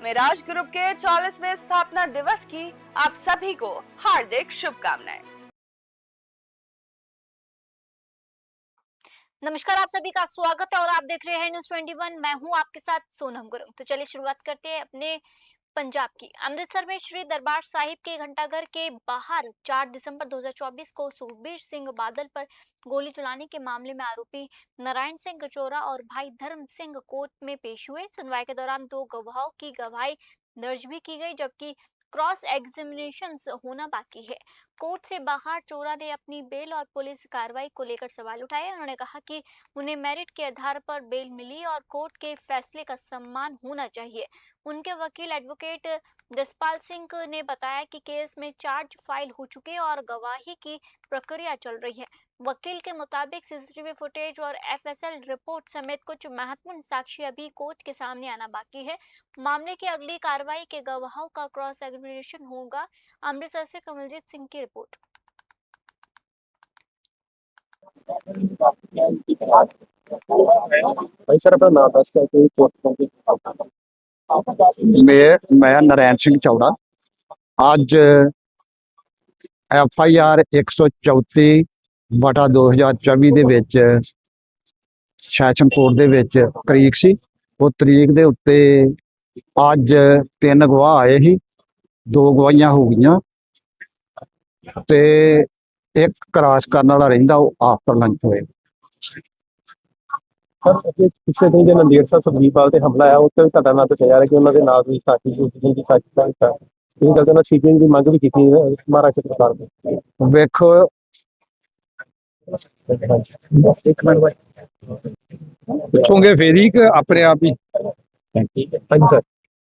Miraj group के 40वें स्थापना दिवस की आप सभी को हार्दिक शुभकामनाएं। नमस्कार, आप सभी का स्वागत है और आप देख रहे हैं न्यूज़ 21। मैं हूं आपके साथ सोनम गुरुंग। तो चलिए शुरुआत करते हैं अपने पंजाब की। अमृतसर में श्री दरबार साहिब के घंटाघर के बाहर 4 दिसंबर 2024 को सुखबीर सिंह बादल पर गोली चलाने के मामले में आरोपी नारायण सिंह गचोरा और भाई धर्म सिंह कोर्ट में पेश हुए। सुनवाई के दौरान 2 गवाहों की गवाही दर्ज भी की गई, जबकि क्रॉस एग्जामिनेशन होना बाकी है। कोर्ट से बाहर चोरा ने अपनी बेल और पुलिस कार्रवाई को लेकर सवाल उठाए। उन्होंने कहा कि उन्हें मेरिट के आधार पर बेल मिली और कोर्ट के फैसले का सम्मान होना चाहिए। उनके वकील एडवोकेट जसपाल सिंह ने बताया कि केस में चार्ज फाइल हो चुके और गवाही की प्रक्रिया चल रही है। वकील के मुताबिक सीसीटीवी फुटेज और एफएसएल रिपोर्ट समेत कुछ महत्वपूर्ण साक्ष्य अभी कोर्ट के सामने आना बाकी है। मामले की अगली कार्रवाई के गवाहों का क्रॉस एग्जामिनेशन होगा। अमृतसर से कमलजीत सिंह की रिपोर्ट। भाई सर अपना नाम दस के मैं नारायण सिंह चौड़ा ਅੱਜ FIR 134/2024 ਦੇ ਵਿੱਚ ਸੈਸ਼ਨ ਕੋਰਟ ਦੇ ਵਿੱਚ ਤਰੀਕ ਸੀ। ਉਹ ਤਰੀਕ ਦੇ ਉੱਤੇ ਅੱਜ 3 ਗਵਾਹ ਆਏ ਸੀ, 2 ਗਵਾਹੀਆਂ ਹੋ ਗਈਆਂ ਤੇ ਇੱਕ ਕ੍ਰਾਸ ਕਰਨ ਵਾਲਾ ਰਹਿੰਦਾ, ਉਹ ਆਫਟਰ ਲੰਚ ਹੋਏ। ਸਰ ਪਿਛਲੇ ਦਿਨ ਜਦੋਂ ਨੰਦੇੜ ਸਾਹਿਬ ਸੁਖਬੀਰ ਤੇ ਹਮਲਾ ਆਇਆ, ਉੱਥੇ ਤੁਹਾਡਾ ਨਾਂ ਦੱਸਿਆ ਜਾ ਰਿਹਾ ਕਿ ਉਹਨਾਂ ਦੇ ਨਾਲ ਵੀ ਸਾਥੀ ਦੀ ਸਾਥੀ ਦਾ ਇਹ ਗੱਲ ਨਾਲ ਸੀਪੀਐਮ ਦੀ ਮੰਗ ਵੀ ਕੀਤੀ ਮਹਾਰਾਸ਼ਟਰ ਸਰਕਾਰ ਨੇ। ਵੇਖੋ ਪੁੱਛੋਗੇ ਫੇਰ ਹੀ ਕਿ ਆਪਣੇ ਆਪ ਹੀ? ਹਾਂਜੀ ਸਰ।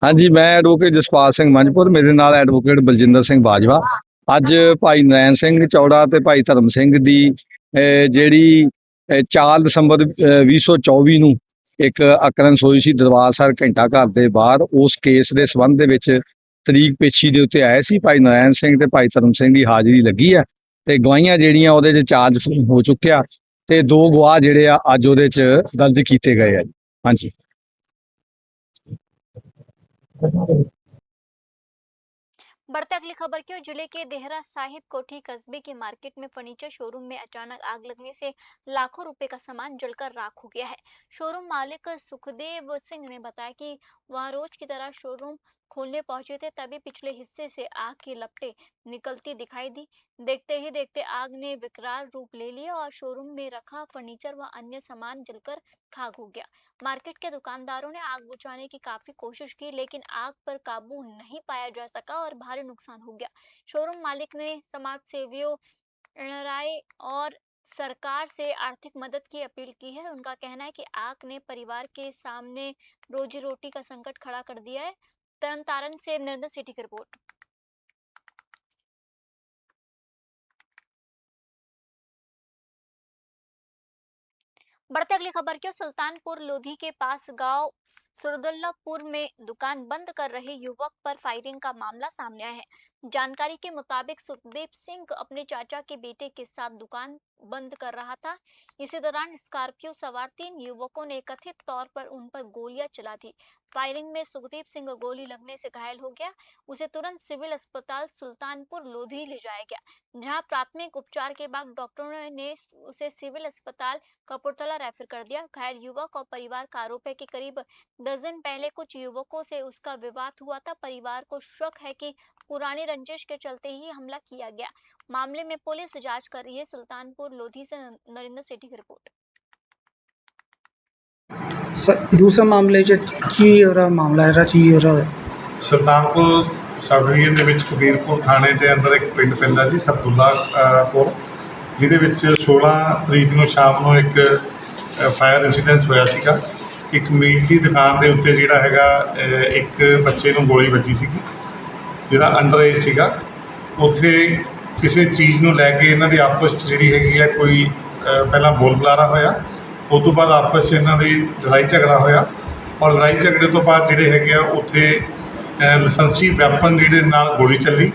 ਹਾਂਜੀ, ਮੈਂ ਐਡਵੋਕੇਟ ਜਸਪਾਲ ਸਿੰਘ ਮੰਝਪੁਰ, ਮੇਰੇ ਨਾਲ ਐਡਵੋਕੇਟ ਬਲਜਿੰਦਰ ਸਿੰਘ ਬਾਜਵਾ। ਅੱਜ ਭਾਈ ਨਾਰਾਇਣ ਸਿੰਘ ਚੌੜਾ ਤੇ ਭਾਈ ਧਰਮ ਸਿੰਘ ਦੀ ਜਿਹੜੀ 4 ਦਸੰਬਰ 2024 ਨੂੰ ਇੱਕ ਅਕਰੰਸ ਹੋਈ ਸੀ ਦਰਬਾਰ ਸਾਹਿਬ ਘੰਟਾ ਘਰ ਦੇ ਬਾਹਰ, ਉਸ ਕੇਸ ਦੇ ਸੰਬੰਧ ਦੇ ਵਿੱਚ ਤਰੀਕ ਪੇਸ਼ੀ ਦੇ ਉੱਤੇ ਆਏ ਸੀ। ਭਾਈ ਨਾਰਾਇਣ ਸਿੰਘ ਤੇ ਭਾਈ ਧਰਮ ਸਿੰਘ ਦੀ ਹਾਜ਼ਰੀ ਲੱਗੀ ਆ ਤੇ ਗਵਾਹੀਆਂ ਜਿਹੜੀਆਂ ਉਹਦੇ 'ਚ ਚਾਰਜ ਹੋ ਚੁੱਕਿਆ ਤੇ 2 ਗਵਾਹ ਜਿਹੜੇ ਆ ਅੱਜ ਉਹਦੇ 'ਚ ਦਰਜ ਕੀਤੇ ਗਏ ਆ ਜੀ। ਹਾਂਜੀ। बढ़ते अगली खबर की ओर। जिले के देहरा साहिब कोठी कस्बे के मार्केट में फर्नीचर शोरूम में अचानक आग लगने से लाखों रुपए का सामान जलकर राख हो गया है। शोरूम मालिक सुखदेव सिंह ने बताया कि वह रोज की तरह शोरूम खोलने पहुंचे थे, तभी पिछले हिस्से से आग की लपटें निकलती दिखाई दी। देखते ही देखते आग ने विकराल रूप ले लिया और शोरूम में रखा फर्नीचर व अन्य सामान जलकर खाक हो गया। मार्केट के दुकानदारों ने आग बुझाने की काफी कोशिश की, लेकिन आग पर काबू नहीं पाया जा सका और भारी नुकसान हो गया। शोरूम मालिक ने समाज सेवियों राय और सरकार से आर्थिक मदद की अपील की है। उनका कहना है कि आग ने परिवार के सामने रोजी रोटी का संकट खड़ा कर दिया है। तरनतारन से नरेंद्र सेठी की रिपोर्ट। बढ़ते अगली खबर की। सुल्तानपुर लोधी के पास गांव सुरदुल्लापुर में दुकान बंद कर रहे युवक पर फायरिंग का मामला सामने आया है। जानकारी के मुताबिक सुखदेव सिंह अपने चाचा के बेटे के साथ दुकान बंद कर रहा था। इसी दौरान स्कॉर्पियो सवार 3 युवकों ने कथित तौर पर उन पर गोलियां चला दी। फायरिंग में सुखदेव सिंह गोली लगने से घायल हो गया। उसे तुरंत सिविल अस्पताल सुल्तानपुर लोधी ले जाया गया, जहां प्राथमिक उपचार के बाद डॉक्टरों ने उसे सिविल अस्पताल कपूरथला रेफर कर दिया। घायल युवक और परिवार का आरोप है कि करीब 10 दिन पहले कुछ युवकों से उसका विवाद हुआ था। परिवार को शक है कि पुरानी रंजिश के चलते ही हमला किया गया। मामले में पुलिस जांच कर रही है। सुल्तानपुर लोधी से नरेंद्र सेठी की रिपोर्ट। दूसरा मामले मामला है ਸੁਲਤਾਨਪੁਰ ਸਬ ਡਿਵੀਜ਼ਨ ਦੇ ਵਿੱਚ ਕਬੀਰਪੁਰ ਥਾਣੇ ਦੇ ਅੰਦਰ ਇੱਕ ਪਿੰਡ ਪੈਂਦਾ ਜੀ ਸਰਦੁੱਲਾਪੁਰ, ਜਿਹਦੇ ਵਿੱਚ 16 ਤਰੀਕ ਨੂੰ ਸ਼ਾਮ ਨੂੰ ਇੱਕ ਫਾਇਰ ਇੰਸੀਡੈਂਸ ਹੋਇਆ ਸੀਗਾ। ਇੱਕ ਮੀਟ ਦੀ ਦੁਕਾਨ ਦੇ ਉੱਤੇ ਜਿਹੜਾ ਹੈਗਾ ਇੱਕ ਬੱਚੇ ਨੂੰ ਗੋਲੀ ਵੱਜੀ ਸੀਗੀ, ਜਿਹੜਾ ਅੰਡਰ ਏਜ ਸੀਗਾ। ਉੱਥੇ ਕਿਸੇ ਚੀਜ਼ ਨੂੰ ਲੈ ਕੇ ਇਹਨਾਂ ਦੀ ਆਪਸ 'ਚ ਜਿਹੜੀ ਹੈਗੀ ਆ ਕੋਈ ਪਹਿਲਾਂ ਬੋਲ ਬੁਲਾਰਾ ਹੋਇਆ, ਉਸ ਤੋਂ ਬਾਅਦ ਆਪਸ 'ਚ ਇਹਨਾਂ ਦੀ ਲੜਾਈ ਝਗੜਾ ਹੋਇਆ ਔਰ ਲੜਾਈ ਝਗੜੇ ਤੋਂ ਬਾਅਦ ਜਿਹੜੇ ਹੈਗੇ ਆ ਉੱਥੇ ਲਾਇਸੈਂਸੀ ਵੈਪਨ ਜਿਹੜੇ ਨਾਲ ਗੋਲੀ ਚੱਲੀ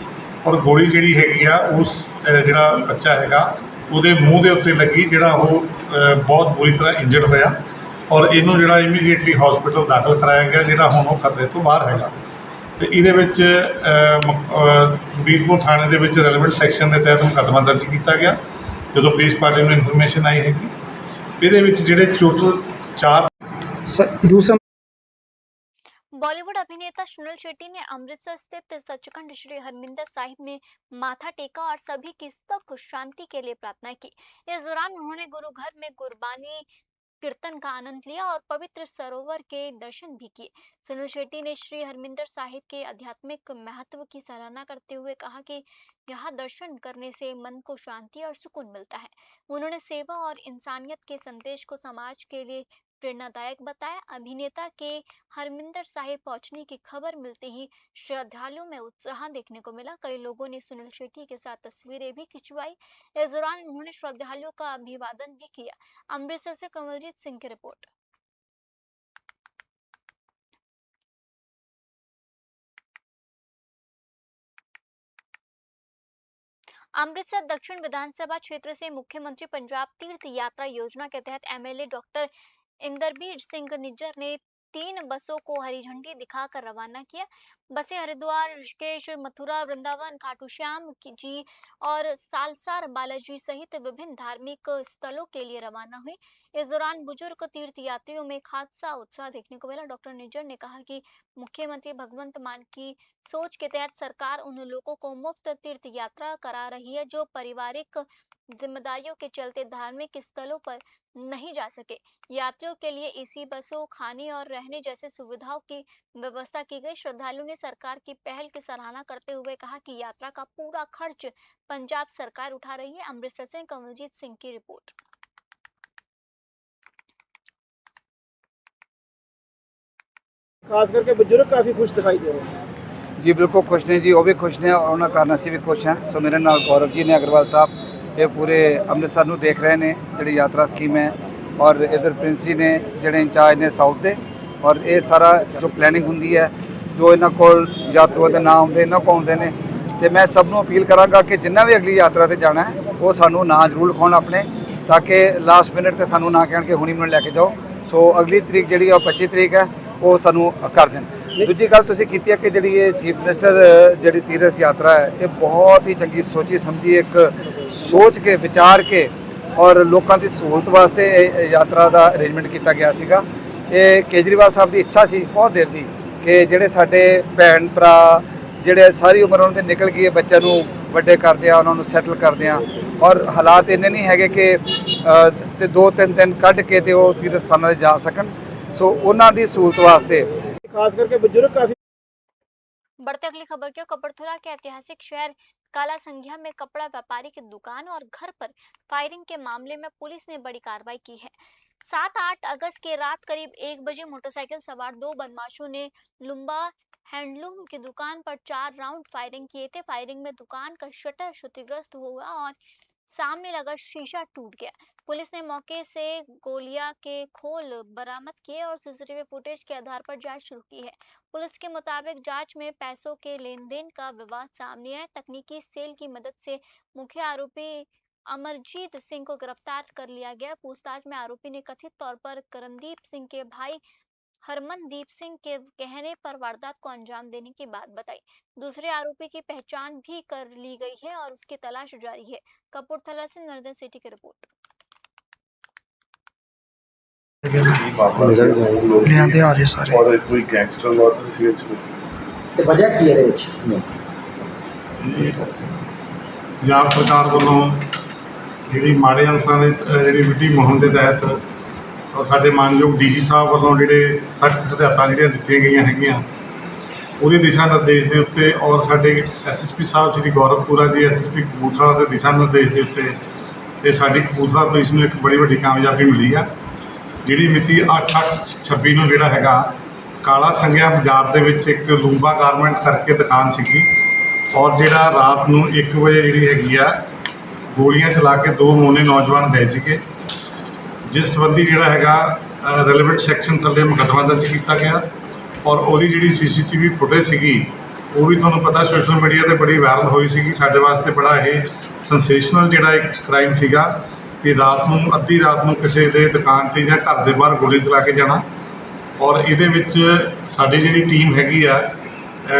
ਔਰ ਗੋਲੀ ਜਿਹੜੀ ਹੈਗੀ ਆ ਉਸ ਜਿਹੜਾ ਬੱਚਾ ਹੈਗਾ ਉਹਦੇ ਮੂੰਹ ਦੇ ਉੱਤੇ ਲੱਗੀ, ਜਿਹੜਾ ਉਹ ਬਹੁਤ ਬੁਰੀ ਤਰ੍ਹਾਂ ਇੰਜਰਡ ਹੋਇਆ ਔਰ ਇਹਨੂੰ ਜਿਹੜਾ ਇਮੀਡੀਏਟਲੀ ਹਸਪੀਟਲ ਦਾਖਲ ਕਰਾਇਆ ਗਿਆ, ਜਿਹੜਾ ਹੁਣ ਉਹ ਖਤਰੇ ਤੋਂ ਬਾਹਰ ਹੈਗਾ। ਤੇ ਇਹਦੇ ਵਿੱਚ ਕਬੀਰਪੁਰ ਥਾਣੇ ਦੇ ਵਿੱਚ ਰੈਲੇਵੈਂਟ ਸੈਕਸ਼ਨ ਦੇ ਤਹਿਤ ਮੁਕੱਦਮਾ ਦਰਜ ਕੀਤਾ ਗਿਆ ਜਦੋਂ ਪੁਲਿਸ ਪਾਰਟੀ ਨੂੰ ਇਨਫੋਰਮੇਸ਼ਨ ਆਈ ਹੈਗੀ। ਇਹਦੇ ਵਿੱਚ ਜਿਹੜੇ ਟੋਟਲ 4 सर दूसरा बॉलीवुड अभिनेता सुनील शेट्टी ने अमृतसर स्थित सचखंड श्री हरमिंदर साहिब में माथा टेका और सभी की सुख शांति के लिए प्रार्थना की। इस दौरान उन्होंने गुरु घर में गुरबानी कीर्तन का आनंद लिया और पवित्र सरोवर के दर्शन भी किए। सुनील शेट्टी ने श्री हरमिंदर साहिब के आध्यात्मिक महत्व की सराहना करते हुए कहा कि यहाँ दर्शन करने से मन को शांति और सुकून मिलता है। उन्होंने सेवा और इंसानियत के संदेश को समाज के लिए प्रेरणादायक बताया। अभिनेता के हरमिंदर साहिब पहुंचने की खबर मिलते ही श्रद्धालुओं में उत्साह देखने को मिला। कई लोगों ने सुनील शेट्टी के साथ तस्वीरें भी खिंचवाई। इस दौरान उन्होंने श्रद्धालुओं का अभिवादन भी किया। अमृतसर से कमलजीत सिंह की रिपोर्ट। अमृतसर दक्षिण विधानसभा क्षेत्र से मुख्यमंत्री पंजाब तीर्थ यात्रा योजना के तहत एमएलए डॉक्टर इंदरबीर सिंह निज्जर ने 3 बसों को हरी झंडी दिखाकर रवाना किया। बसें हरिद्वार, ऋषिकेश, मथुरा, वृंदावन, खाटू श्याम जी और सालसार बालाजी सहित विभिन्न धार्मिक स्थलों के लिए रवाना हुई। इस दौरान बुजुर्ग तीर्थ यात्रियों में खासा उत्साह देखने को मिला। डॉक्टर निज्जर ने कहा कि मुख्यमंत्री भगवंत मान की सोच के तहत सरकार उन लोगों को मुफ्त तीर्थ यात्रा करा रही है जो पारिवारिक जिम्मेदारियों के चलते धार्मिक स्थलों पर नहीं जा सके। यात्रियों के लिए एसी बसों, खाने और रहने जैसे सुविधाओं की व्यवस्था की गई। श्रद्धालुओं ने सरकार की पहल की सराहना करते हुए कहा कि यात्रा का पूरा खर्च पंजाब सरकार उठा रही है। अमृतसर से कमलजीत सिंह की रिपोर्ट। खास करके बुजुर्ग काफ़ी खुश दिखाई दे रहे हैं। जी बिल्कुल खुश ने जी, वो भी खुश ने और उन्होंने कारण ਅਸੀਂ ਵੀ खुश हैं। सो मेरे नाल गौरव जी ने अग्रवाल साहब ये पूरे ਅੰਮ੍ਰਿਤਸਰ ਨੂੰ देख रहे हैं ਜਿਹੜੀ यात्रा स्कीम है और इधर प्रिंस जी ने ਜਿਹੜੇ इंचार्ज ने साउथ ਦੇ और ये सारा जो प्लैनिंग ਹੁੰਦੀ है जो ਇਹਨਾਂ ਕੋਲ ਯਾਤਰੂਆਂ ਦੇ ਨਾਮ ਆਉਂਦੇ ਇਹਨਾਂ ਕੋਲ ਆਉਂਦੇ ਨੇ ਤੇ ਮੈਂ ਸਭ ਨੂੰ ਅਪੀਲ ਕਰਾਂਗਾ ਕਿ ਜਿੰਨਾ ਵੀ ਅਗਲੀ ਯਾਤਰਾ ਤੇ ਜਾਣਾ ਹੈ ਉਹ ਸਾਨੂੰ ਨਾਂ ਜ਼ਰੂਰ ਲਿਖਾਉਣ ਆਪਣੇ ਤਾਂ ਕਿ ਲਾਸਟ ਮਿੰਟ ਤੇ ਸਾਨੂੰ ਨਾ ਕਹਿਣ ਕਿ ਹੁਣੀ ਮੈਨੂੰ ਲੈ ਕੇ ਜਾਓ। ਸੋ ਅਗਲੀ ਤਰੀਕ ਜਿਹੜੀ ਆ 25 ਤਰੀਕ ਹੈ ਉਹ ਸਾਨੂੰ ਕਰ ਦੇਣ। ਦੂਜੀ ਗੱਲ ਤੁਸੀਂ ਕੀਤੀ ਹੈ ਕਿ ਜਿਹੜੀ ਇਹ ਚੀਫ ਮਿਨਿਸਟਰ ਜਿਹੜੀ ਤੀਰਥ ਯਾਤਰਾ ਹੈ ਇਹ ਬਹੁਤ ਹੀ ਚੰਗੀ ਸੋਚੀ ਸਮਝੀ ਇੱਕ ਸੋਚ ਕੇ ਵਿਚਾਰ ਕੇ ਔਰ ਲੋਕਾਂ ਦੀ ਸਹੂਲਤ ਵਾਸਤੇ ਇਹ ਯਾਤਰਾ ਦਾ ਅਰੇਂਜਮੈਂਟ ਕੀਤਾ ਗਿਆ ਸੀਗਾ। ਇਹ ਕੇਜਰੀਵਾਲ ਸਾਹਿਬ ਦੀ ਇੱਛਾ ਸੀ ਬਹੁਤ ਦੇਰ ਦੀ ਕਿ ਜਿਹੜੇ ਸਾਡੇ ਭੈਣ ਭਰਾ ਜਿਹੜੇ ਸਾਰੀ ਉਮਰ ਉਹਨਾਂ ਦੇ ਨਿਕਲ ਗਈ ਹੈ ਬੱਚਿਆਂ ਨੂੰ ਵੱਡੇ ਕਰਦੇ ਆ ਉਹਨਾਂ ਨੂੰ ਸੈਟਲ ਕਰਦੇ ਆ ਔਰ ਹਾਲਾਤ ਇੰਨੇ ਨਹੀਂ ਹੈਗੇ ਕਿ ਤੇ 2-3 ਦਿਨ ਕੱਢ ਕੇ ਤੇ ਉਹ ਤੀਰਥ ਸਥਾਨਾਂ 'ਤੇ ਜਾ ਸਕਣ। ਸੋ ਉਹਨਾਂ ਦੀ ਸਹੂਲਤ ਵਾਸਤੇ खास करके बुजुर्ग काफ़ी। बढ़ते अगली खबर की। कपड़थला के ऐतिहासिक शहर काला संघिया में कपड़ा व्यापारी की दुकान और घर पर फायरिंग के मामले में पुलिस ने बड़ी कार्रवाई की है। 7-8 अगस्त के रात करीब 1 बजे मोटरसाइकिल सवार 2 बदमाशों ने लुम्बा हैंडलूम की दुकान पर 4 राउंड फायरिंग किए थे। फायरिंग में दुकान का शटर क्षतिग्रस्त हुआ और सामने लगा शीशा टूट गया। पुलिस ने मौके से गोलियां के खोल बरामद किए और सीसीटीवी फुटेज के आधार पर जांच शुरू की है। पुलिस के मुताबिक जांच में पैसों के लेन देन का विवाद सामने आया। तकनीकी सेल की मदद से मुख्य आरोपी अमरजीत सिंह को गिरफ्तार कर लिया गया। पूछताछ में आरोपी ने कथित तौर पर करणदीप सिंह के भाई हरमनदीप सिंह के कहने पर वारदात को अंजाम देने की बात बताई। दूसरे आरोपी की पहचान भी कर ली गई है और उसकी तलाश जारी है। कपूरथला से नर्दन सिटी की रिपोर्ट। ਲਿਆਂਦੇ ਆ ਰਹੇ ਸਾਰੇ और कोई गैंगस्टर लॉट ਸੀ ਤੇ ਵਜ੍ਹਾ ਕੀ ਹੈ ਇਹਦੇ ਵਿੱਚ? ਪੰਜਾਬ ਸਰਕਾਰ ਵੱਲੋਂ ਜਿਹੜੀ ਮਾੜੇ ਅੰਸਰਾਂ ਦੇ ਜਿਹੜੀ ਵਿੱਢੀ ਮੁਹਿੰਮ ਦੇ ਤਹਿਤ ਔਰ ਸਾਡੇ ਮਾਨਯੋਗ ਡੀਜੀ ਸਾਹਿਬ ਵੱਲੋਂ ਜਿਹੜੇ ਸਖਤ ਹਦਾਇਤਾਂ ਜਿਹੜੀਆਂ ਦਿੱਤੀਆਂ ਗਈਆਂ ਹੈਗੀਆਂ ਉਹਦੇ ਦਿਸ਼ਾ ਨਿਰਦੇਸ਼ ਦੇ ਉੱਤੇ ਔਰ ਸਾਡੇ ਐਸਐਸਪੀ ਸਾਹਿਬ ਸ਼੍ਰੀ ਗੌਰਵਪੁਰਾ ਜੀ ਐਸਐਸਪੀ ਕਪੂਰਥਲਾ ਦੇ ਦਿਸ਼ਾ ਨਿਰਦੇਸ਼ ਦੇ ਉੱਤੇ ਤੇ ਸਾਡੀ ਕਪੂਰਥਲਾ ਪੁਲਿਸ ਨੂੰ ਇੱਕ ਬੜੀ ਵੱਡੀ ਕਾਮਯਾਬੀ ਮਿਲੀ ਆ। ਜਿਹੜੀ ਮਿਤੀ 8/8/26 ਨੂੰ ਜਿਹੜਾ ਹੈਗਾ ਕਾਲਾ ਸੰਘਿਆ ਬਾਜ਼ਾਰ ਦੇ ਵਿੱਚ ਇੱਕ ਲੂੰਬਾ ਗਾਰਮੈਂਟ ਕਰਕੇ ਦੁਕਾਨ ਸੀਗੀ ਔਰ ਜਿਹੜਾ ਰਾਤ ਨੂੰ 1 ਵਜੇ ਜਿਹੜੀ ਹੈਗੀ ਆ ਗੋਲੀਆਂ ਚਲਾ ਕੇ 2 ਮੋਨੇ ਨੌਜਵਾਨ ਗਏ ਸੀਗੇ ਜਿਸ ਸੰਬੰਧੀ ਜਿਹੜਾ ਹੈਗਾ ਰੈਲੇਵੈਂਟ ਸੈਕਸ਼ਨ ਥੱਲੇ ਮੁਕੱਦਮਾ ਦਰਜ ਕੀਤਾ ਗਿਆ ਔਰ ਉਹਦੀ ਜਿਹੜੀ ਸੀਸੀਟੀਵੀ ਫੁਟੇਜ ਸੀਗੀ ਉਹ ਵੀ ਤੁਹਾਨੂੰ ਪਤਾ ਸੋਸ਼ਲ ਮੀਡੀਆ 'ਤੇ ਬੜੀ ਵਾਇਰਲ ਹੋਈ ਸੀਗੀ। ਸਾਡੇ ਵਾਸਤੇ ਬੜਾ ਇਹ ਸੈਂਸੇਸ਼ਨਲ ਜਿਹੜਾ ਇੱਕ ਕ੍ਰਾਈਮ ਸੀਗਾ ਕਿ ਰਾਤ ਨੂੰ ਅੱਧੀ ਰਾਤ ਨੂੰ ਕਿਸੇ ਦੇ ਦੁਕਾਨ 'ਤੇ ਜਾਂ ਘਰ ਦੇ ਬਾਹਰ ਗੋਲੀ ਚਲਾ ਕੇ ਜਾਣਾ ਔਰ ਇਹਦੇ ਵਿੱਚ ਸਾਡੀ ਜਿਹੜੀ ਟੀਮ ਹੈਗੀ ਆ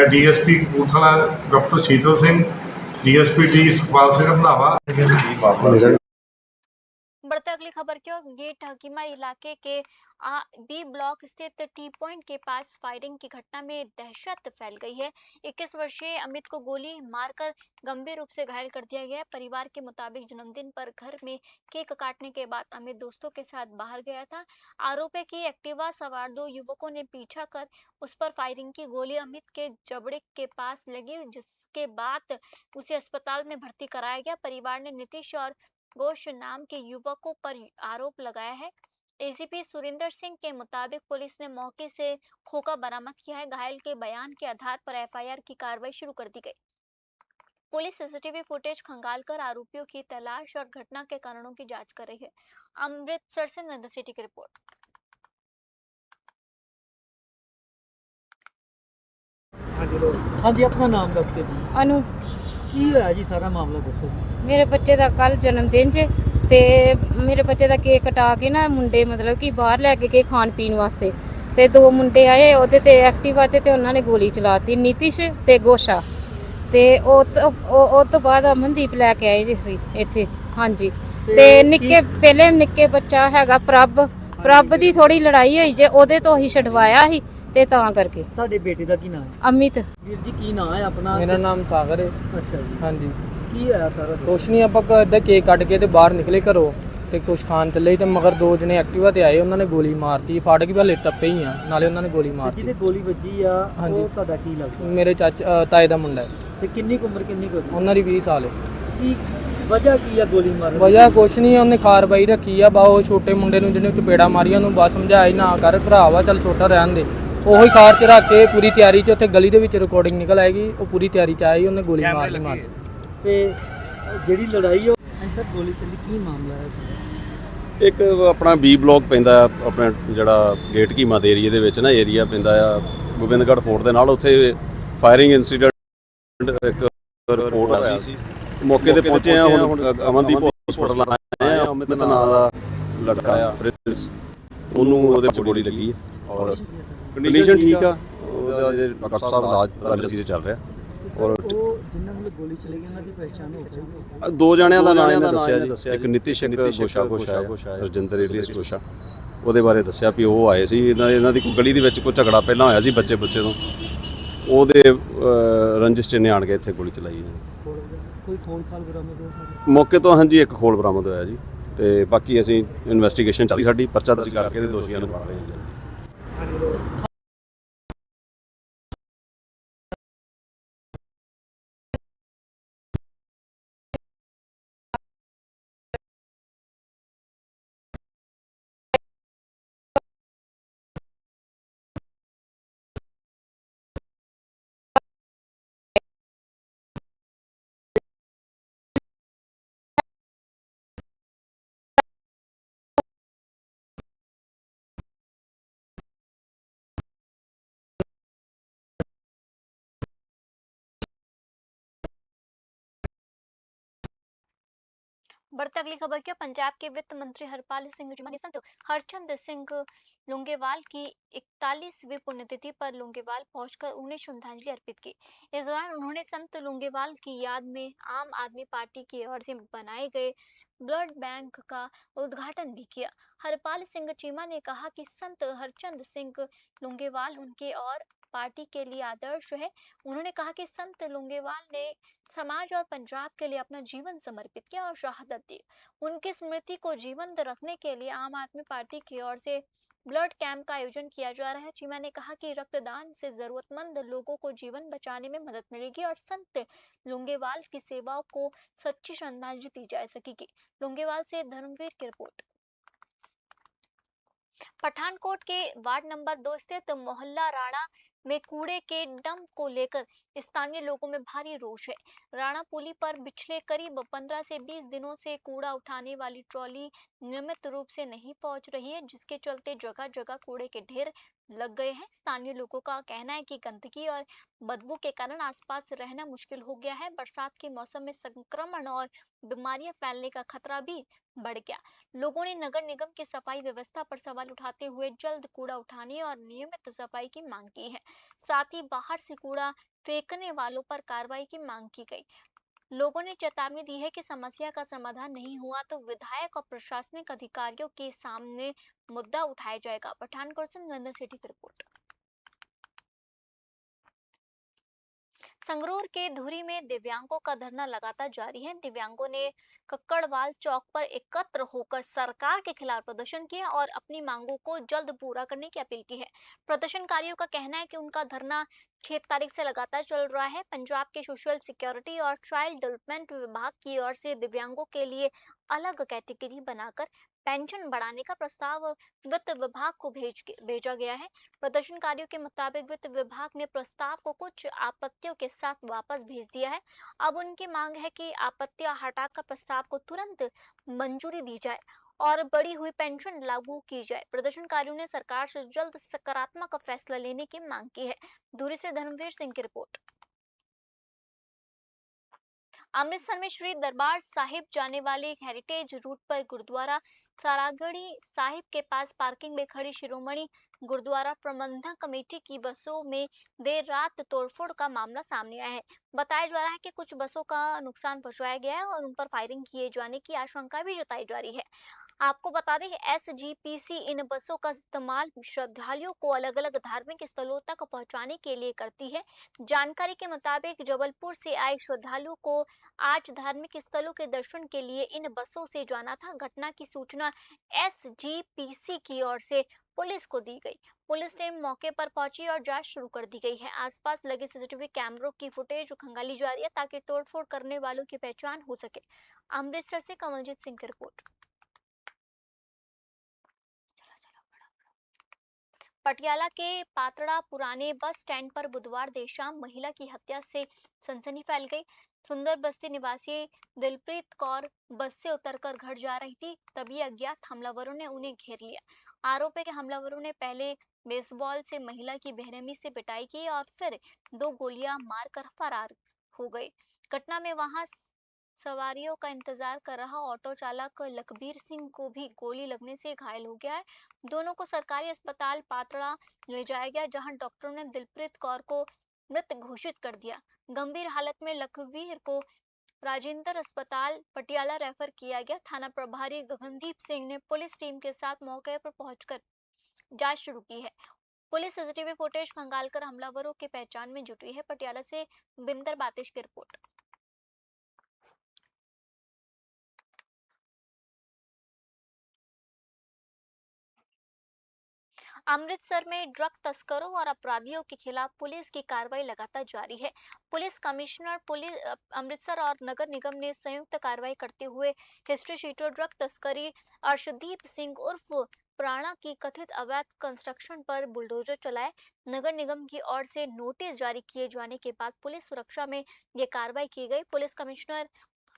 DSP Kapurthala doctor Sheetal Singh, DSP D Sukhpal Singh Randhawa. बढ़ते अगली खबर की ओर। गेट हकीमा इलाके के बी ब्लॉक स्थित टी पॉइंट के पास फायरिंग की घटना में दहशत फैल गई है। 21 वर्षीय अमित को गोली मारकर गंभीर रूप से घायल कर दिया गया है। परिवार के मुताबिक जन्मदिन पर घर में केक काटने के बाद अमित दोस्तों के साथ बाहर गया था। आरोप है कि एक्टिवा सवार 2 युवकों ने पीछा कर उस पर फायरिंग की। गोली अमित के जबड़े के पास लगी, जिसके बाद उसे अस्पताल में भर्ती कराया गया। परिवार ने नीतीश और घोष नाम के युवकों पर आरोप लगाया है। एसीपी सुरेंद्र सिंह के मुताबिक पुलिस ने मौके से खोखा बरामद किया है। घायल के बयान के आधार पर एफआईआर की कार्रवाई शुरू कर दी गई। पुलिस सीसीटीवी फुटेज खंगालकर आरोपियों की तलाश और घटना के कारणों की जांच कर रही है। अमृतसर से नंदा सिटी की रिपोर्ट। हाँ जी, अपना नाम दस के जी। ਅਨੂ की होया जी, सारा मामला दसो। ਮੇਰੇ ਬੱਚੇ ਦਾ ਕੱਲ ਜਨਮ ਦਿਨ ਜੇ ਤੇ ਮੇਰੇ ਬੱਚੇ ਦਾ ਕੇਕ ਕਟਾ ਕੇ ਨਾ ਮੁੰਡੇ ਮਤਲਬ ਕਿ ਬਾਹਰ ਲੈ ਕੇ ਗਏ ਖਾਣ ਪੀਣ ਵਾਸਤੇ ਤੇ 2 ਮੁੰਡੇ ਆਏ ਉਹਦੇ ਤੇ ਐਕਟਿਵਾ ਤੇ ਉਹਨਾਂ ਨੇ ਗੋਲੀ ਚਲਾਤੀ, ਨੀਤਿਸ਼ ਤੇ ਗੋਸ਼ਾ। ਤੇ ਉਹ ਤੋਂ ਬਾਅਦ ਅਮਨਦੀਪ ਲੈ ਕੇ ਆਏ ਜੀ ਸੀ ਇੱਥੇ। ਹਾਂਜੀ, ਤੇ ਪਹਿਲੇ ਨਿੱਕੇ ਬੱਚਾ ਹੈਗਾ ਪ੍ਰਭ ਦੀ ਥੋੜੀ ਲੜਾਈ ਹੋਈ ਜੇ, ਉਹਦੇ ਤੋਂ ਹੀ ਛਡਵਾਇਆ ਸੀ ਤੇ ਤਾਂ ਕਰਕੇ। ਤੁਹਾਡੇ ਬੇਟੇ ਦਾ ਕੀ ਨਾਮ ਹੈ? ਅਮਿਤ। ਵੀਰ ਜੀ ਕੀ ਨਾਮ ਹੈ ਆਪਣਾ? ਮੇਰਾ ਨਾਮ ਸਾਗਰ ਹੈ। ਅੱਛਾ ਜੀ, ਹਾਂਜੀ, ਕੀ ਹੋਇਆ ਸਾਰਾ? ਕੁਛ ਨਹੀਂ, ਆਪਾਂ ਇੱਦਾਂ ਕੇਕ ਕੱਟ ਕੇ ਤੇ ਬਾਹਰ ਨਿਕਲੇ ਘਰੋਂ ਤੇ ਕੁਛ ਖਾਣ ਚੱਲੇ ਤੇ ਮਗਰ 2 ਜਣੇ ਐਕਟਿਵਾ ਤੇ ਆਏ, ਉਹਨਾਂ ਨੇ ਗੋਲੀ ਮਾਰਤੀ। ਫਾਟਕ ਵਾਲੇ ਟੱਪੇ ਹੀ ਆ, ਨਾਲੇ ਉਹਨਾਂ ਨੇ ਗੋਲੀ ਮਾਰਤੀ। ਜਿਹਦੇ ਗੋਲੀ ਵੱਜੀ ਆ ਹਾਂਜੀ। ਉਹ ਤੁਹਾਡਾ ਕੀ ਲੱਗਦਾ? ਮੇਰੇ ਤਾਏ ਦਾ ਮੁੰਡਾ ਹੈ। ਤੇ ਕਿੰਨੀ ਕੁ ਉਮਰ, ਕਿੰਨੀ ਕੁ? ਉਹਨਾਂ ਦੀ 20 ਸਾਲ ਹੈ। ਕੀ ਵਜ੍ਹਾ ਕੀ ਆ ਗੋਲੀ ਮਾਰਨ ਦੀ? ਵਜ੍ਹਾ ਕੁਛ ਨਹੀਂ, ਉਹਨੇ ਖਾਰਬਾਈ ਰੱਖੀ ਆ। ਉਹ ਛੋਟੇ ਮੁੰਡੇ ਨੂੰ ਜਿਹਨੇ ਚਪੇੜਾ ਮਾਰੀਆਂ ਉਹਨੂੰ ਬਸ ਸਮਝਾਇਆ ਨਾ ਕਰ, ਭਰਾ ਵਾ, ਚੱਲ ਛੋਟਾ ਰਹਿਣ ਦੇ। ਉਹੀ ਕਾਰ 'ਚ ਰੱਖ ਕੇ ਪੂਰੀ ਤਿਆਰੀ 'ਚ ਉੱਥੇ ਗਲੀ ਦੇ ਵਿੱਚ ਰਿਕਾਰਡਿੰਗ ਨਿਕਲ ਆਏਗੀ, ਉਹ ਪੂਰੀ ਤਿਆਰੀ 'ਚ ਆਈ, ਉਹਨੇ ਗੋਲੀ ਮਾਰ ਲਈ। ਤੇ ਜਿਹੜੀ ਲੜਾਈ ਉਹ ਸਰ ਗੋਲੀ ਚੱਲੀ, ਕੀ ਮਾਮਲਾ ਹੈ ਸਰ? ਇੱਕ ਆਪਣਾ ਬੀ ਬਲੋਕ ਪੈਂਦਾ ਆ, ਆਪਣਾ ਜਿਹੜਾ ਗੇਟ ਕੀਮਾ ਦੇ ਏਰੀਏ ਦੇ ਵਿੱਚ ਨਾ ਏਰੀਆ ਪੈਂਦਾ ਆ ਗੋਬਿੰਦਗੜ੍ਹ ਫੋਰਟ ਦੇ ਨਾਲ। ਉੱਥੇ ਫਾਇਰਿੰਗ ਇਨਸੀਡੈਂਟ ਇੱਕ ਰਿਪੋਰਟ ਆਈ ਸੀ, ਮੌਕੇ ਤੇ ਪਹੁੰਚੇ ਆ। ਹੁਣ ਅਮਨਦੀਪ ਹਸਪਤਾਲ ਆਏ ਆ। ਅਮਿਤ ਨਾਂ ਦਾ ਲੜਕਾ ਆ ਪ੍ਰਿੰਸ, ਉਹਨੂੰ ਉਹਦੇ ਵਿੱਚ ਗੋਲੀ ਲੱਗੀ ਹੈ ਔਰ ਕੰਡੀਸ਼ਨ ਠੀਕ ਆ। ਉਹਦਾ ਜੇ ਡਾਕਟਰ ਸਾਹਿਬ ਇਲਾਜ ਪੈਰਾਲਿਸਿਸ ਚੱਲ ਰਿਹਾ। ਔਰ ਉਹ ਜਿਨ੍ਹਾਂ ਵੱਲੋਂ ਗੋਲੀ ਚਲੀ ਗਈ ਉਹਨਾਂ ਦੀ ਪਹਿਚਾਣ ਹੋ ਗਈ? 2 ਜਣਿਆਂ ਦਾ ਨਾਮ ਇਹਨੇ ਦੱਸਿਆ ਜੀ, ਇੱਕ ਨਿਤਿਸ਼, ਇੱਕ ਗੋਸ਼ਾ ਰਜਿੰਦਰ ਏਲੀਅਸ ਗੋਸ਼ਾ। ਉਹਦੇ ਬਾਰੇ ਦੱਸਿਆ ਵੀ ਉਹ ਆਏ ਸੀ, ਇਹਨਾਂ ਦੀ ਕੋਈ ਗਲੀ ਦੇ ਵਿੱਚ ਕੋਈ ਝਗੜਾ ਪਹਿਲਾਂ ਹੋਇਆ ਸੀ ਬੱਚੇ ਤੋਂ, ਉਹਦੇ ਰੰਜਿਸ਼ 'ਚ ਨੇ ਆਣ ਕੇ ਇੱਥੇ ਗੋਲੀ ਚਲਾਈ ਹੈ। ਕੋਈ ਖੋਲ ਖਾਲ ਬਰਾਮਦ ਹੋਇਆ? ਮੌਕੇ ਤੋਂ ਹਾਂਜੀ ਇੱਕ ਖੋਲ ਬਰਾਮਦ ਹੋਇਆ ਜੀ, ਤੇ ਬਾਕੀ ਅਸੀਂ ਇਨਵੈਸਟੀਗੇਸ਼ਨ ਚੱਲ ਰਹੀ ਸਾਡੀ, ਪਰਚਾ ਦਰਜ ਕਰਕੇ ਤੇ ਦੋਸ਼ੀਆਂ ਨੂੰ ਫੜ ਰਹੇ ਹਾਂ ਜੀ। बढ़ते अगली खबर की। पंजाब के वित्त मंत्री हरपाल सिंह चीमा ने संत हरचंद सिंह लुंगेवाल की 41वीं पुण्यतिथि पर लुंगेवाल पहुंचकर उन्हें श्रद्धांजलि अर्पित की। इस दौरान उन्होंने संत लुंगेवाल की याद में आम आदमी पार्टी की ओर से बनाए गए ब्लड बैंक का उद्घाटन भी किया। हरपाल सिंह चीमा ने कहा कि संत हरचंद सिंह लुंगेवाल उनके और पार्टी के लिए आदर्श है। उन्होंने कहा कि संत लुंगेवाल ने समाज और पंजाब के लिए अपना जीवन समर्पित किया और शहादत दी। उनकी स्मृति को जीवंत रखने के लिए आम आदमी पार्टी की ओर से ब्लड कैंप का आयोजन किया जा रहा है। चीमा ने कहा कि रक्तदान से जरूरतमंद लोगों को जीवन बचाने में मदद मिलेगी और संत लुंगेवाल की सेवाओं को सच्ची श्रद्धांजलि दी जा सकेगी। लुंगेवाल से धर्मवीर की रिपोर्ट। पठानकोट के वार्ड नंबर 2 स्थित मोहल्ला राणा में कूड़े के डंप को लेकर स्थानीय लोगों में भारी रोष है। राणा पुली पर पिछले करीब 15 से 20 दिनों से कूड़ा उठाने वाली ट्रॉली नियमित रूप से नहीं पहुंच रही है, जिसके चलते जगह जगह कूड़े के ढेर लग गए हैं। स्थानीय लोगों का कहना है कि गंदगी और बदबू के कारण आसपास रहना मुश्किल हो गया है। बरसात के मौसम में संक्रमण और बीमारियां फैलने का खतरा भी बढ़ गया। लोगों ने नगर निगम की सफाई व्यवस्था पर सवाल उठाते हुए जल्द कूड़ा उठाने और नियमित सफाई की मांग की है। साथ ही बाहर से कूड़ा फेंकने वालों पर कार्रवाई की मांग की गई। लोगों ने चेतावनी दी है कि समस्या का समाधान नहीं हुआ तो विधायक और प्रशासनिक अधिकारियों के सामने मुद्दा उठाया जाएगा। पठानकोट से नरेंद्र सेठी की रिपोर्ट। संगरूर के धुरी में दिव्यांगों का धरना लगातार जारी है। दिव्यांगों ने कक्कड़वाल चौक पर एकत्र होकर सरकार के खिलाफ प्रदर्शन किया और अपनी मांगों को जल्द पूरा करने की अपील की है। प्रदर्शनकारियों का कहना है कि उनका धरना 6 तारीख से लगातार चल रहा है। पंजाब के सोशल सिक्योरिटी और चाइल्ड डेवलपमेंट विभाग की ओर से दिव्यांगों के लिए अलग कैटेगरी बनाकर पेंशन बढ़ाने का प्रस्ताव वित्त विभाग को भेजा गया है। प्रदर्शनकारियों के मुताबिक वित्त विभाग ने प्रस्ताव को कुछ आपत्तियों के साथ वापस भेज दिया है। अब उनकी मांग है कि आपत्तियां हटाकर प्रस्ताव को तुरंत मंजूरी दी जाए और बढ़ी हुई पेंशन लागू की जाए। प्रदर्शनकारियों ने सरकार से जल्द सकारात्मक फैसला लेने की मांग की है। धुरी से धर्मवीर सिंह की रिपोर्ट। अमृतसर में श्री दरबार साहिब जाने वाले हेरिटेज रूट पर गुरुद्वारा सारागढ़ी साहिब के पास पार्किंग में खड़ी शिरोमणि गुरुद्वारा प्रबंधन कमेटी की बसों में देर रात तोड़फोड़ का मामला सामने आया है। बताया जा रहा है कि कुछ बसों का नुकसान पहुंचाया गया है और उन पर फायरिंग किए जाने की आशंका भी जताई जा रही है। आपको बता दें SGPC इन बसों का इस्तेमाल श्रद्धालुओं को अलग अलग धार्मिक स्थलों तक पहुंचाने के लिए करती है। जानकारी के मुताबिक जबलपुर से आए श्रद्धालुओं को आज धार्मिक स्थलों के दर्शन के लिए इन बसों से जाना था। घटना की सूचना SGPC की ओर से पुलिस को दी गई। पुलिस टीम मौके पर पहुंची और जांच शुरू कर दी गई है। आसपास लगे CCTV कैमरों की फुटेज खंगाली जा रही है ताकि तोड़फोड़ करने वालों की पहचान हो सके। अमृतसर से कमलजीत सिंह की रिपोर्ट। पटियाला के पातड़ा पुराने बस स्टैंड पर बुधवार देर शाम महिला की हत्या से सनसनी फैल गई। सुंदर बस्ती निवासी दिलप्रीत कौर बस से उतरकर घर जा रही थी, तभी अज्ञात हमलावरों ने उन्हें घेर लिया। आरोप है कि हमलावरों ने पहले बेसबॉल से महिला की बेरहमी से पिटाई की और फिर 2 गोलियां मारकर फरार हो गए। घटना में वहां सवारियों का इंतजार कर रहा ऑटो चालक लखबीर सिंह को भी गोली लगने से घायल हो गया है। दोनों को सरकारी अस्पताल पातड़ा ले जाया गया, जहां डॉक्टरों ने दिलप्रीत कौर को मृत घोषित कर दिया। गंभीर हालत में लखबीर को राजेंद्र अस्पताल पटियाला रेफर किया गया। थाना प्रभारी गगनदीप सिंह ने पुलिस टीम के साथ मौके पर पहुंचकर जांच शुरू की है। पुलिस CCTV फुटेज खंगालकर हमलावरों की पहचान में जुटी है। पटियाला से बिंदर बातिश की रिपोर्ट। अमृतसर में ड्रग तस्करों और अपराधियों के खिलाफ पुलिस की कार्रवाई लगातार जारी है। पुलिस कमिश्नर पुलिस अमृतसर और नगर निगम ने संयुक्त कार्रवाई करते हुए हिस्ट्री शीटर ड्रग तस्करी अर्शदीप सिंह उर्फ प्राणा की कथित अवैध कंस्ट्रक्शन पर बुलडोजर चलाए। नगर निगम की ओर से नोटिस जारी किए जाने के बाद पुलिस सुरक्षा में ये कार्रवाई की गई। पुलिस कमिश्नर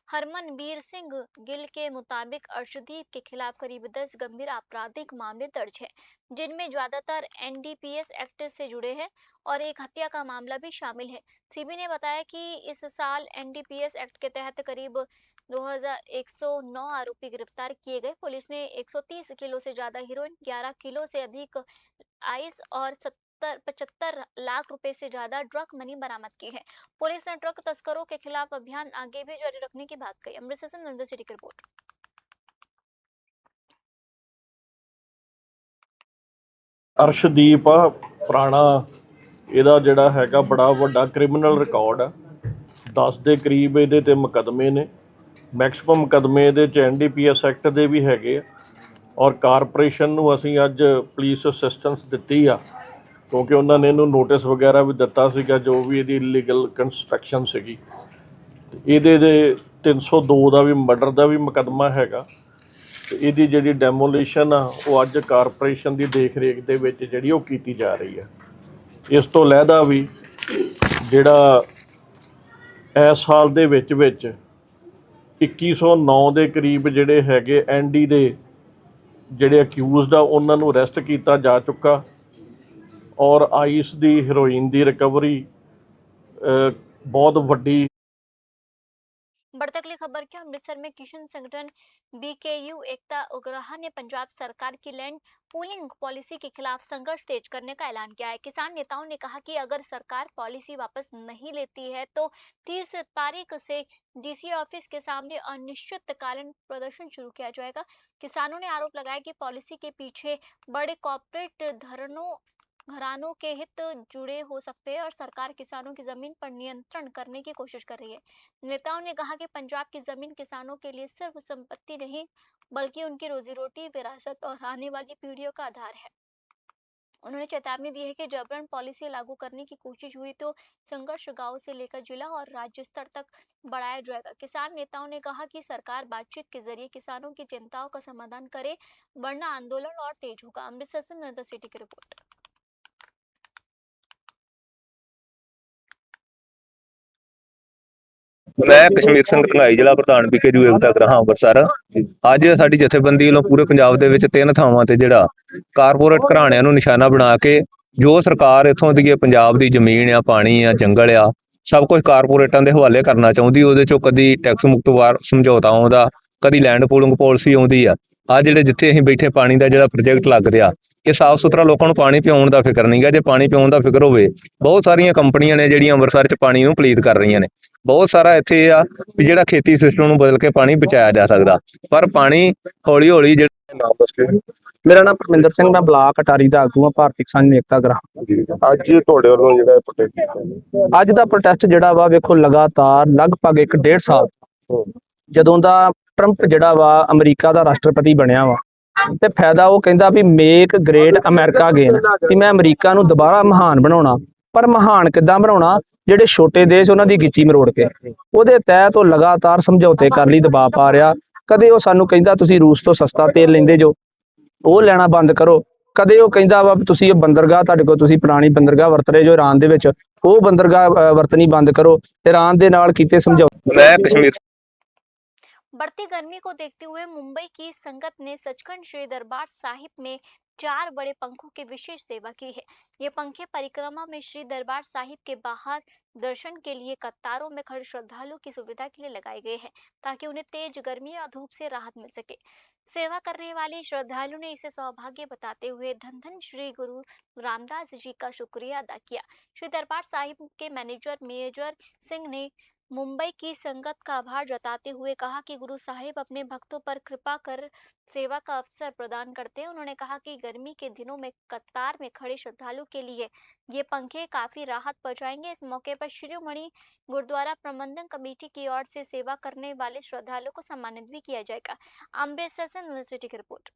हरमनबीर सिंह गिल के मुताबिक अर्शदीप के खिलाफ करीब 10 गंभीर आपराधिक मामले दर्ज हैं, जिनमें ज्यादातर NDPS एक्ट से जुड़े हैं और एक हत्या का मामला भी शामिल है। CB ने बताया कि इस साल NDPS एक्ट के तहत करीब 2109 आरोपी गिरफ्तार किए गए। पुलिस ने 130 किलो से ज्यादा हीरोइन, 11 किलो से अधिक आइस और 75 लाख रुपए से ज्यादा ड्रग मनी बरामद की है। पुलिस ने ड्रग तस्करों के खिलाफ अभियान आगे भी जारी रखने की बात कही। अमृतसर से नंदन सिटी की रिपोर्ट। अर्शदीप प्राणा ਇਹਦਾ ਜਿਹੜਾ ਹੈਗਾ ਬੜਾ ਵੱਡਾ ਕ੍ਰਿਮੀਨਲ ਰਿਕਾਰਡ ਆ। 10 ਦੇ ਕਰੀਬ ਇਹਦੇ ਤੇ ਮੁਕੱਦਮੇ ਨੇ। ਮੈਕਸਿਮਮ ਮੁਕੱਦਮੇ ਇਹਦੇ 'ਚ NDPS ਐਕਟ ਦੇ ਵੀ ਹੈਗੇ ਆ ਔਰ ਕਾਰਪੋਰੇਸ਼ਨ ਨੂੰ ਅਸੀਂ ਅੱਜ ਪੁਲਿਸ ਅਸਿਸਟੈਂਸ ਦਿੱਤੀ ਆ ਕਿਉਂਕਿ ਉਹਨਾਂ ਨੇ ਇਹਨੂੰ ਨੋਟਿਸ ਵਗੈਰਾ ਵੀ ਦਿੱਤਾ ਸੀਗਾ ਜੋ ਵੀ ਇਹਦੀ ਇਲੀਗਲ ਕੰਸਟਰਕਸ਼ਨ ਸੀਗੀ। ਇਹਦੇ ਦੇ 302 ਦਾ ਵੀ ਮਰਡਰ ਦਾ ਵੀ ਮੁਕੱਦਮਾ ਹੈਗਾ। ਇਹਦੀ ਜਿਹੜੀ ਡੈਮੋਲੀਸ਼ਨ ਆ ਉਹ ਅੱਜ ਕਾਰਪੋਰੇਸ਼ਨ ਦੀ ਦੇਖ ਰੇਖ ਦੇ ਵਿੱਚ ਜਿਹੜੀ ਉਹ ਕੀਤੀ ਜਾ ਰਹੀ ਹੈ। ਇਸ ਤੋਂ ਲਹਿਦਾ ਵੀ ਜਿਹੜਾ ਇਸ ਸਾਲ ਦੇ ਵਿੱਚ 2109 ਦੇ ਕਰੀਬ ਜਿਹੜੇ ਹੈਗੇ ND ਦੇ ਜਿਹੜੇ ਅਕਿਊਜ਼ਡ ਆ ਉਹਨਾਂ ਨੂੰ ਅਰੈਸਟ ਕੀਤਾ ਜਾ ਚੁੱਕਾ ਔਰ ਆਈਸ ਦੀ ਹੀਰੋਇਨ ਦੀ ਰਿਕਵਰੀ ਬਹੁਤ ਵੱਡੀ बढ़ती अगली खबर क्या, अमृतसर में किसान संगठन BKU एकता उग्रहा ने पंजाब सरकार की लैंड पूलिंग पॉलिसी के खिलाफ संघर्ष तेज करने का ऐलान किया है। किसान नेताओं ने कहा कि अगर सरकार पॉलिसी वापस नहीं लेती है तो 30 तारीख से DC ऑफिस के सामने अनिश्चितकालीन प्रदर्शन शुरू किया जाएगा। किसानों ने आरोप लगाया कि पॉलिसी के पीछे बड़े कॉर्पोरेट घरानों के हित जुड़े हो सकते हैं और सरकार किसानों की जमीन पर नियंत्रण करने की कोशिश कर रही है। नेताओं ने कहा कि पंजाब की जमीन किसानों के लिए सिर्फ संपत्ति नहीं बल्कि उनकी रोजी रोटी, विरासत और आने वाली पीढ़ियों का आधार है। उन्होंने चेतावनी दी है कि जबरन पॉलिसी लागू करने की कोशिश हुई तो संघर्ष गांव से लेकर जिला और राज्य स्तर तक बढ़ाया जाएगा। किसान नेताओं ने कहा कि सरकार बातचीत के जरिए किसानों की चिंताओं का समाधान करे, वरना आंदोलन और तेज होगा। अमृतसर से नर्मदा सिटी की रिपोर्ट। मैं कश्मीर ਸਿੰਘ ਘਨਾਈ ਜ਼ਿਲ੍ਹਾ ਪ੍ਰਧਾਨ BKU ਏਕਤਾ ਗ੍ਰਾਹਾਂ ਅੰਮ੍ਰਿਤਸਰ। ਅੱਜ ਸਾਡੀ ਜਥੇਬੰਦੀ ਵੱਲੋਂ ਪੂਰੇ ਪੰਜਾਬ ਦੇ ਵਿੱਚ 3 ਥਾਵਾਂ ਤੇ ਜਿਹੜਾ ਕਾਰਪੋਰੇਟ ਘਰਾਣਿਆਂ ਨੂੰ ਨਿਸ਼ਾਨਾ ਬਣਾ ਕੇ ਜੋ ਸਰਕਾਰ ਇੱਥੋਂ ਦੀ ਪੰਜਾਬ ਦੀ ਜ਼ਮੀਨ ਆ, ਪਾਣੀ ਆ, ਜੰਗਲ ਆ, ਸਭ ਕੁਝ ਕਾਰਪੋਰੇਟਾਂ ਦੇ ਹਵਾਲੇ ਕਰਨਾ ਚਾਹੁੰਦੀ। ਉਹਦੇ ਚੋਂ ਕਦੀ ਟੈਕਸ ਮੁਕਤ ਵਾਰ ਸਮਝੌਤਾ ਆਉਂਦਾ, ਕਦੀ ਲੈਂਡ ਪੂਲਿੰਗ ਪਾਲਿਸੀ ਆਉਂਦੀ ਆ। ਆ ਜਿਹੜੇ ਜਿੱਥੇ ਅਸੀਂ ਬੈਠੇ ਪਾਣੀ ਦਾ ਜਿਹੜਾ ਪ੍ਰੋਜੈਕਟ ਲੱਗ ਰਿਹਾ, ਇਹ ਸਾਫ਼ ਸੁਥਰਾ ਲੋਕਾਂ ਨੂੰ ਪਾਣੀ ਪਿਆਉਣ ਦਾ ਫਿਕਰ ਨਹੀਂਗਾ। ਜੇ ਪਾਣੀ ਪਿਆਉਣ ਦਾ ਫਿਕਰ ਹੋਵੇ, ਬਹੁਤ ਸਾਰੀਆਂ ਕੰਪਨੀਆਂ ਨੇ ਜਿਹੜੀਆਂ ਅੰਮ੍ਰਿਤਸਰ 'ਚ ਪਾਣੀ ਨੂੰ ਪਲੀਤ ਕਰ ਰਹੀਆਂ ਨੇ। ਬਹੁਤ ਸਾਰਾ ਇੱਥੇ ਆ ਵੀ ਜਿਹੜਾ ਖੇਤੀ ਸਿਸਟਮ ਨੂੰ ਬਦਲ ਕੇ ਪਾਣੀ ਬਚਾਇਆ ਜਾ ਸਕਦਾ, ਪਰ ਪਾਣੀ ਹੌਲੀ ਹੌਲੀ ਮੇਰਾ ਨਾਮ ਪਰਮਿੰਦਰ ਸਿੰਘ, ਮੈਂ ਬਲਾਕ ਅਟਾਰੀ ਦਾ ਆਗੂ ਹਾਂ, ਭਾਰਤੀ ਕਿਸਾਨ ਏਕਤਾ ਗ੍ਰਾਹਾਂ। ਅੱਜ ਤੁਹਾਡੇ ਵੱਲੋਂ ਜਿਹੜਾ ਪ੍ਰੋਟੈਸਟ ਅੱਜ ਦਾ ਪ੍ਰੋਟੈਸਟ ਜਿਹੜਾ ਵਾ ਵੇਖੋ ਲਗਾਤਾਰ ਲਗਭਗ 1.5 ਸਾਲ ਜਦੋਂ ਦਾ ਟਰੰਪ ਜਿਹੜਾ ਵਾ ਅਮਰੀਕਾ ਦਾ ਰਾਸ਼ਟਰਪਤੀ ਬਣਿਆ ਵਾ, ਤੇ ਫਾਇਦਾ ਉਹ ਕਹਿੰਦਾ ਵੀ ਮੇਕ ਗ੍ਰੇਟ ਅਮਰੀਕਾ ਅਗੇਨ, ਵੀ ਮੈਂ ਅਮਰੀਕਾ ਨੂੰ ਦੁਬਾਰਾ ਮਹਾਨ ਬਣਾਉਣਾ। ਪਰ ਮਹਾਨ ਕਿੱਦਾਂ ਬਣਾਉਣਾ? ਜਿਹੜੇ ਛੋਟੇ ਦੇਸ਼ ਉਹਨਾਂ ਦੀ ਗਿੱਚੀ ਮਰੋੜ ਕੇ। ਉਹਦੇ ਤਹਿਤ ਉਹ ਲਗਾਤਾਰ ਸਮਝੌਤੇ ਕਰ ਲਈ ਦਬਾਅ ਪਾ ਰਿਹਾ। ਕਦੇ ਉਹ ਸਾਨੂੰ ਕਹਿੰਦਾ ਤੁਸੀਂ ਰੂਸ ਤੋਂ ਸਸਤਾ ਤੇਲ ਲੈਂਦੇ ਜੋ, ਉਹ ਲੈਣਾ ਬੰਦ ਕਰੋ। ਕਦੇ ਉਹ ਕਹਿੰਦਾ ਵਾ ਤੁਸੀਂ ਇਹ ਬੰਦਰਗਾਹ ਤੁਹਾਡੇ ਕੋਲ ਤੁਸੀਂ ਪੁਰਾਣੀ ਬੰਦਰਗਾਹ ਵਰਤ ਰਹੇ ਜੋ ईरान ਦੇ ਵਿੱਚ, ਉਹ ਬੰਦਰਗਾਹ ਵਰਤਣੀ ਬੰਦ ਕਰੋ। ईरान ਦੇ ਨਾਲ ਕੀਤੇ ਸਮਝੌਤੇ। ਮੈਂ ਕਸ਼ਮੀਰ बढ़ती गर्मी को देखते हुए मुंबई की संगत ने सचखंड श्री दरबार साहिब में 4 बड़े पंखों की विशेष सेवा की है। ये पंखे परिक्रमा में श्री दरबार साहिब के बाहर दर्शन के लिए कतारों में खड़े श्रद्धालुओं की सुविधा के लिए लगाए गए हैं, ताकि उन्हें तेज गर्मी या धूप से राहत मिल सके। सेवा करने वाले श्रद्धालुओं ने इसे सौभाग्य बताते हुए धन धन श्री गुरु रामदास जी का शुक्रिया अदा किया। श्री दरबार साहिब के मैनेजर मेजर सिंह ने मुंबई की संगत का आभार जताते हुए कहा कि गुरु साहिब अपने भक्तों पर कृपा कर सेवा का अवसर प्रदान करते हैं। उन्होंने कहा कि गर्मी के दिनों में कतार में खड़े श्रद्धालु के लिए ये पंखे काफी राहत पहुंचाएंगे। इस मौके पर शिरोमणि गुरुद्वारा प्रबंधन कमेटी की ओर से सेवा करने वाले श्रद्धालुओं को सम्मानित भी किया जाएगा। अमृतसर से नर्मदा सिटी की रिपोर्ट।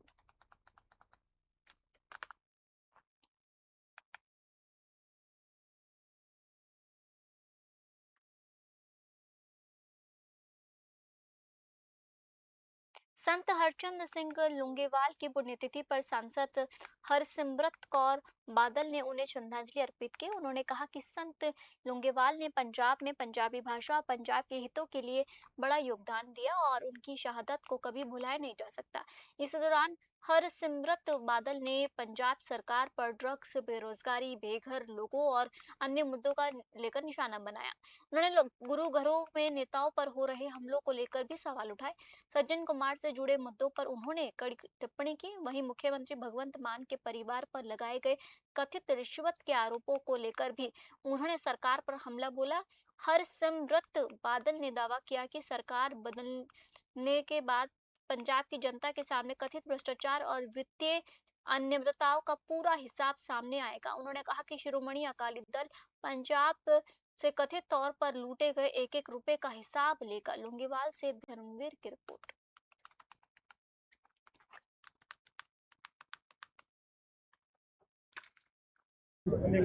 संत हरचंद सिंह लुंगेवाल की पुण्यतिथि पर सांसद हरसिमरत कौर बादल ने उन्हें श्रद्धांजलि अर्पित की। उन्होंने कहा कि संत लुंगेवाल ने पंजाब में पंजाबी भाषा और पंजाब के हितों के लिए बड़ा योगदान दिया और उनकी शहादत को कभी भुलाया नहीं जा सकता। इस दौरान हरसिमरत बादल ने पंजाब सरकार पर ड्रग्स, बेरोजगारी, बेघर लोगों और अन्य मुद्दों का लेकर निशाना बनाया। उन्होंने गुरु घरों में नेताओं पर हो रहे हमलों को लेकर भी सवाल उठाए। सज्जन कुमार से जुड़े मुद्दों पर उन्होंने कड़ी टिप्पणी की। वहीं मुख्यमंत्री भगवंत मान के परिवार पर लगाए गए कथित रिश्वत के आरोपों को लेकर भी उन्होंने सरकार पर हमला बोला। हरसिमरत बादल ने दावा किया कि सरकार बदलने के बाद पंजाब की जनता के सामने कथित भ्रष्टाचार और वित्तीय अनियमितताओं का पूरा हिसाब सामने आएगा। उन्होंने कहा कि शिरोमणि अकाली दल पंजाब से कथित तौर पर लूटे गए एक एक रुपए का हिसाब लेगा। लुंगेवाल से धर्मवीर की रिपोर्ट।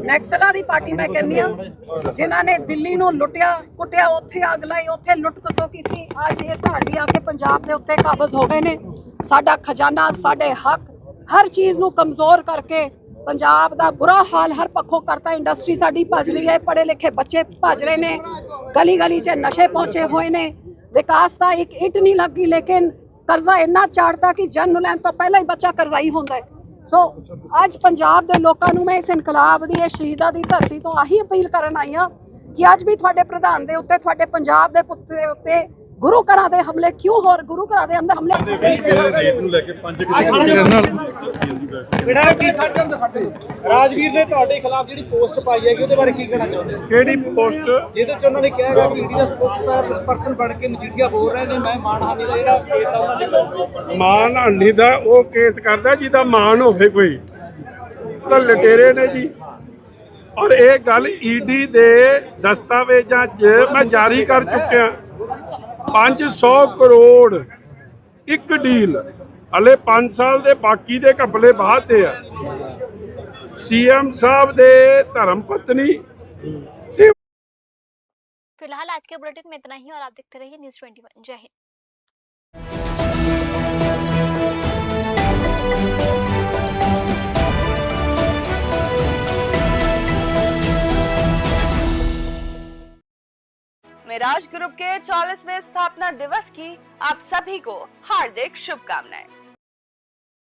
ਨੈਕਸਲਾਂ ਦੀ ਪਾਰਟੀ ਮੈਂ ਕਹਿੰਦੀ ਹਾਂ, ਜਿਨ੍ਹਾਂ ਨੇ ਦਿੱਲੀ ਨੂੰ ਲੁੱਟਿਆ ਕੁੱਟਿਆ, ਉੱਥੇ ਅੱਗ ਲਾਈ, ਉੱਥੇ ਲੁੱਟ ਖਸੋ ਕੀਤੀ। ਅੱਜ ਇਹ ਤੁਹਾਡੀ ਆ ਕੇ ਪੰਜਾਬ ਦੇ ਉੱਤੇ ਕਾਬਜ਼ ਹੋ ਗਏ ਨੇ। ਸਾਡਾ ਖਜ਼ਾਨਾ, ਸਾਡੇ ਹੱਕ, ਹਰ ਚੀਜ਼ ਨੂੰ ਕਮਜ਼ੋਰ ਕਰਕੇ ਪੰਜਾਬ ਦਾ ਬੁਰਾ ਹਾਲ ਹਰ ਪੱਖੋਂ ਕਰਤਾ। ਇੰਡਸਟਰੀ ਸਾਡੀ ਭੱਜ ਰਹੀ ਹੈ, ਪੜ੍ਹੇ ਲਿਖੇ ਬੱਚੇ ਭੱਜ ਰਹੇ ਨੇ, ਗਲੀ ਗਲੀ 'ਚ ਨਸ਼ੇ ਪਹੁੰਚੇ ਹੋਏ ਨੇ। ਵਿਕਾਸ ਦਾ ਇੱਕ ਇੱਟ ਨਹੀਂ ਲੱਗੀ, ਲੇਕਿਨ ਕਰਜ਼ਾ ਇੰਨਾ ਚਾੜਤਾ ਕਿ ਜਨਮ ਲੈਣ ਤੋਂ ਪਹਿਲਾਂ ਹੀ ਬੱਚਾ ਕਰਜ਼ਾਈ ਹੁੰਦਾ ਹੈ। ਸੋ ਅੱਜ ਪੰਜਾਬ ਦੇ ਲੋਕਾਂ ਨੂੰ ਮੈਂ ਇਸ ਇਨਕਲਾਬ ਦੀ, ਇਹ ਸ਼ਹੀਦਾਂ ਦੀ ਧਰਤੀ ਤੋਂ ਆਹੀ ਅਪੀਲ ਕਰਨ ਆਈ ਹਾਂ ਕਿ ਅੱਜ ਵੀ ਤੁਹਾਡੇ ਪ੍ਰਧਾਨ ਦੇ ਉੱਤੇ, ਤੁਹਾਡੇ ਪੰਜਾਬ ਦੇ ਪੁੱਤ ਦੇ ਉੱਤੇ ਗੁਰੂ ਘਰਾਂ ਦੇ ਹਮਲੇ ਕਿਉਂ ਹੋ ਰਹੇ, ਗੁਰੂ ਘਰਾਂ ਦੇ ਅੰਦਰ ਹਮਲੇ ਬੇਟਾ ਕੀ ਖਰਚਾ ਦਿਖਾਤੇ ਰਾਜਵੀਰ ਨੇ ਤੁਹਾਡੇ ਖਿਲਾਫ ਜਿਹੜੀ ਪੋਸਟ ਪਾਈ ਹੈਗੀ ਉਹਦੇ ਬਾਰੇ ਕੀ ਕਹਿਣਾ ਚਾਹੁੰਦੇ ਹੋ? ਕਿਹੜੀ ਪੋਸਟ? ਜਿਹਦੇ ਚ ਉਹਨਾਂ ਨੇ ਕਿਹਾ ਹੈਗਾ ਕਿ ਈਡੀ ਦਾ ਸਪੋਕਸ ਪਰਸਨ ਬਣ ਕੇ ਮਜੀਠੀਆ ਬੋਲ ਰਹੇ ਨੇ ਮੈਂ ਮਾਨਹਾਨੀ ਦਾ ਜਿਹੜਾ ਕੇਸ ਆ ਉਹਨਾਂ ਦੇ ਮਾਨਹਾਨੀ ਦਾ ਉਹ ਕੇਸ ਕਰਦਾ ਜਿਹਦਾ ਮਾਨ ਹੋਵੇ ਕੋਈ, ਤਾਂ ਲਟੇਰੇ ਨੇ ਜੀ। ਔਰ ਇਹ ਗੱਲ ਈਡੀ ਦੇ ਦਸਤਾਵੇਜ਼ਾਂ 'ਚ ਮੈਂ ਜਾਰੀ ਕਰ ਚੁੱਕਿਆ। 500 ਕਰੋੜ ਇੱਕ ਡੀਲ, ਹਲੇ 5 ਸਾਲ ਦੇ ਬਾਕੀ ਦੇ ਘਪਲੇ ਬਾਅਦ ਦੇ ਆ। सीएम साहब दे धर्म पत्नी। फिलहाल आज के बुलेटिन में इतना ही और आप देखते रहिए न्यूज़ 21। जय हिंद। मिराज ग्रुप के 44वें स्थापना दिवस की आप सभी को हार्दिक शुभकामनाएं।